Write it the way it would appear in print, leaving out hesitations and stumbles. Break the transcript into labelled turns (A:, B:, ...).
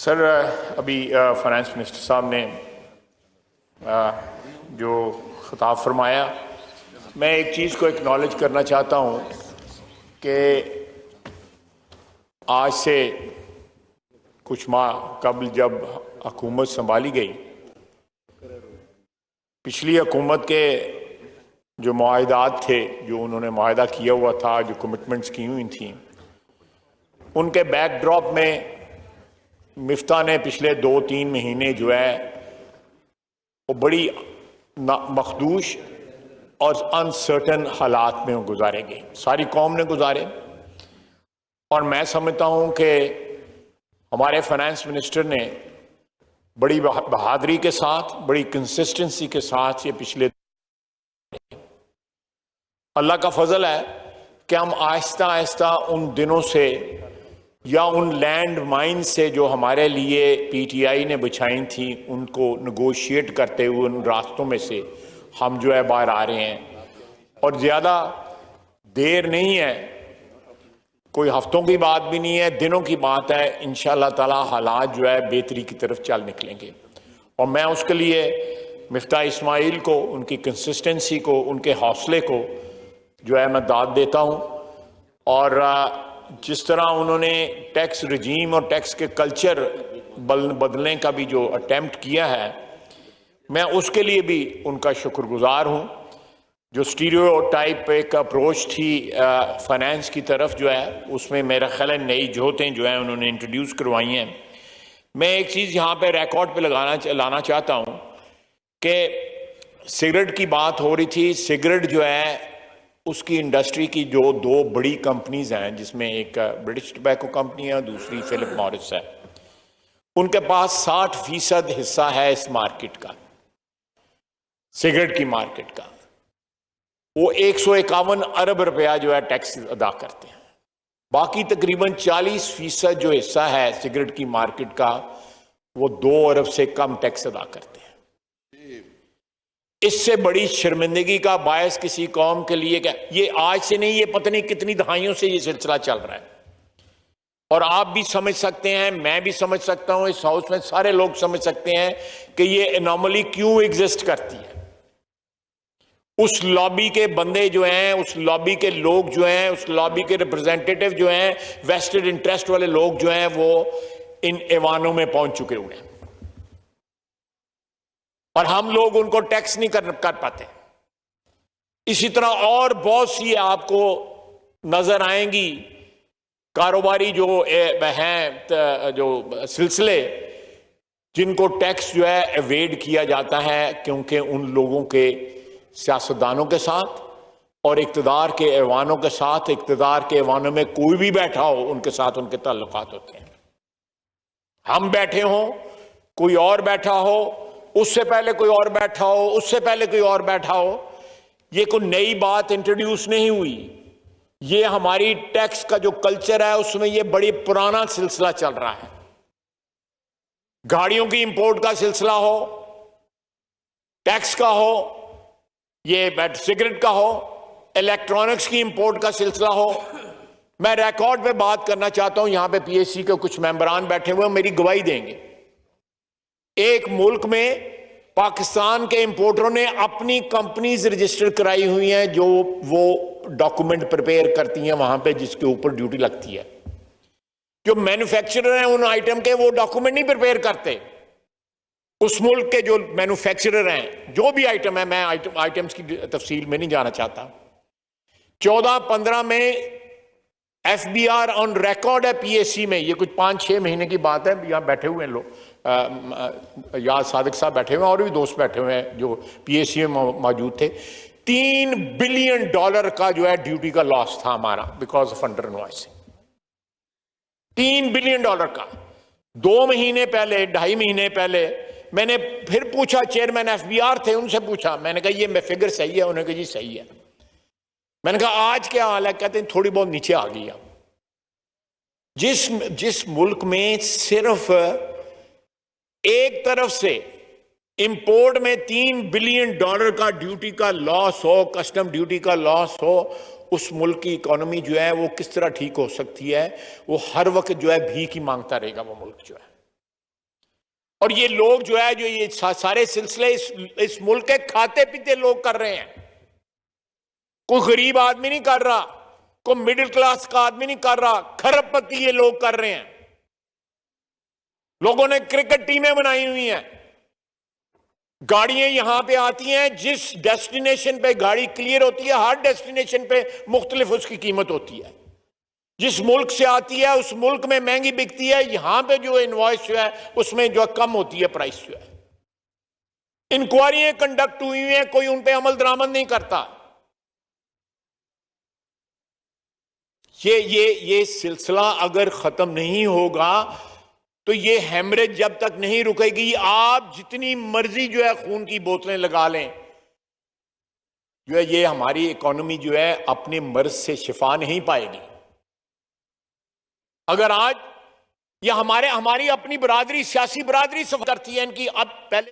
A: Sir, अभी finance minister साहब ने जो खिताब फरमाया, मैं एक चीज़ को एक्नॉलेज करना चाहता हूँ कि आज से कुछ माह कबल जब हुकूमत संभाली गई, पिछली हुकूमत के जो मुआहदात थे, जो उन्होंने मुआहदा किया हुआ था, जो कमिटमेंट्स की हुई थी, उनके बैकड्रॉप में मिफ्ता ने पिछले 2-3 महीने जो है वो बड़ी मखदूश और अनसर्टन हालात में गुजारेंगे, सारी कौम ने गुजारे। और मैं समझता हूं कि हमारे फाइनेंस मिनिस्टर ने बड़ी बहादुरी के साथ, बड़ी कंसिस्टेंसी के साथ ये पिछले, अल्लाह का फजल है कि हम आहिस्ता आहिस्ता उन दिनों से या उन लैंड माइन से जो हमारे लिए पीटीआई ने बिछाई थी, उनको नेगोशिएट करते हुए उन रास्तों में से हम जो है बाहर आ रहे हैं। और ज़्यादा देर नहीं है, कोई हफ्तों की बात भी नहीं है, दिनों की बात है। इंशाअल्लाह ताला हालात जो है बेहतरी की तरफ चल निकलेंगे। और मैं उसके लिए मिफ्ता इस्माइल को, उनकी कंसिस्टेंसी को, उनके हौसले को जो है मैं दाद देता हूँ। और जिस तरह उन्होंने टैक्स रजीम और टैक्स के कल्चर बदलने का भी जो अटेम्प्ट किया है, मैं उसके लिए भी उनका शुक्रगुजार हूँ। जो स्टीरियोटाइप एक अप्रोच थी फाइनेंस की तरफ जो है, उसमें मेरा ख्याल है नई जोतें जो है उन्होंने इंट्रोड्यूस करवाई हैं। मैं एक चीज़ यहाँ पे रिकॉर्ड पे लाना चाहता हूँ कि सिगरेट की बात हो रही थी। सिगरेट जो है उसकी इंडस्ट्री की जो 2 बड़ी कंपनीज हैं, जिसमें एक ब्रिटिश टोबैको कंपनी है, दूसरी फिलिप मॉरिस है, उनके पास 60% हिस्सा है इस मार्केट का, सिगरेट की मार्केट का। वो 151 अरब रुपया जो है टैक्स अदा करते हैं। बाकी तकरीबन 40% जो हिस्सा है सिगरेट की मार्केट का, वो 2 अरब से कम टैक्स अदा करते हैं। इससे बड़ी शर्मिंदगी का बायस किसी कौम के लिए क्या? ये आज से नहीं, ये पता नहीं कितनी दहाइयों से ये सिलसिला चल रहा है। और आप भी समझ सकते हैं, मैं भी समझ सकता हूं, इस हाउस में सारे लोग समझ सकते हैं कि ये एनॉमली क्यों एग्जिस्ट करती है। उस लॉबी के बंदे जो हैं, उस लॉबी के लोग जो हैं, उस लॉबी के रिप्रेजेंटेटिव जो हैं, वेस्टेड इंटरेस्ट वाले लोग जो हैं, वो इन ऐवानों में पहुंच चुके हुए हैं और हम लोग उनको टैक्स नहीं कर पाते। इसी तरह और बहुत सी आपको नजर आएंगी कारोबारी जो हैं, जो सिलसिले जिनको टैक्स जो है एवेड किया जाता है, क्योंकि उन लोगों के सियासतदानों के साथ और इक़्तिदार के ऐवानों के साथ, इक़्तिदार के ऐवानों में कोई भी बैठा हो, उनके साथ उनके ताल्लुकात होते हैं। हम बैठे हों, कोई और बैठा हो, उससे पहले कोई और बैठा हो, उससे पहले कोई और बैठा हो, ये कोई नई बात इंट्रोड्यूस नहीं हुई। ये हमारी टैक्स का जो कल्चर है उसमें ये बड़ी पुराना सिलसिला चल रहा है। गाड़ियों की इंपोर्ट का सिलसिला हो, टैक्स का हो, ये सिगरेट का हो, इलेक्ट्रॉनिक्स की इंपोर्ट का सिलसिला हो। मैं रिकॉर्ड पे बात करना चाहता हूं, यहां पे पीएससी के कुछ मेंबरान बैठे हुए मेरी गवाही देंगे। एक मुल्क में पाकिस्तान के इंपोर्टरों ने अपनी कंपनीज रजिस्टर कराई हुई हैं, जो वो डॉक्यूमेंट प्रिपेयर करती हैं वहां पे, जिसके ऊपर ड्यूटी लगती है। जो मैन्युफैक्चरर हैं उन आइटम के, वो डॉक्यूमेंट नहीं प्रिपेयर करते। उस मुल्क के जो मैन्युफैक्चरर हैं, जो भी आइटम है, मैं आइटम्स की तफसील में नहीं जाना चाहता। 14-15 में एफबीआर ऑन रिकॉर्ड है पीएससी में, ये कुछ 5-6 महीने की बात है। यहां बैठे हुए हैं लोग, याद सादिक साहब बैठे हुए हैं और भी दोस्त बैठे हुए हैं जो पीएससी में मौजूद थे। $3 बिलियन का जो है ड्यूटी का लॉस था हमारा, because of under invoicing. $3 billion का। 2 महीने पहले, 2.5 महीने पहले मैंने फिर पूछा, चेयरमैन एफबीआर थे, उनसे पूछा, मैंने कहा ये फिगर सही है? उन्होंने कहा जी सही है। मैंने कहा आज क्या हाल है? कहते हैं थोड़ी बहुत नीचे आ गई। जिस मुल्क में सिर्फ एक तरफ से इंपोर्ट में $3 बिलियन का ड्यूटी का लॉस हो, कस्टम ड्यूटी का लॉस हो, उस मुल्क की इकोनॉमी जो है वो किस तरह ठीक हो सकती है? वो हर वक्त जो है भीख ही मांगता रहेगा वो मुल्क जो है। और ये लोग जो है, जो ये सारे सिलसिले इस मुल्क के खाते पीते लोग कर रहे हैं। कोई गरीब आदमी नहीं कर रहा, कोई मिडिल क्लास का आदमी नहीं कर रहा, खरबपति ये लोग कर रहे हैं। लोगों ने क्रिकेट टीमें बनाई हुई हैं, गाड़ियां यहां पे आती हैं, जिस डेस्टिनेशन पे गाड़ी क्लियर होती है, हर डेस्टिनेशन पे मुख्तलिफ उसकी कीमत होती है। जिस मुल्क से आती है उस मुल्क में महंगी बिकती है, यहां पे जो इनवॉइस जो है उसमें जो कम होती है प्राइस जो है। इंक्वायरियां कंडक्ट हुई हैं, कोई उन पे अमल दरामद नहीं करता। ये सिलसिला अगर खत्म नहीं होगा तो ये हेमरेज जब तक नहीं रुकेगी, आप जितनी मर्जी जो है खून की बोतलें लगा लें, जो है ये हमारी इकोनॉमी जो है अपने मर्ज से शिफा नहीं पाएगी। अगर आज ये हमारी अपनी बरादरी, सियासी बरादरी सफर करती है इनकी, अब पहले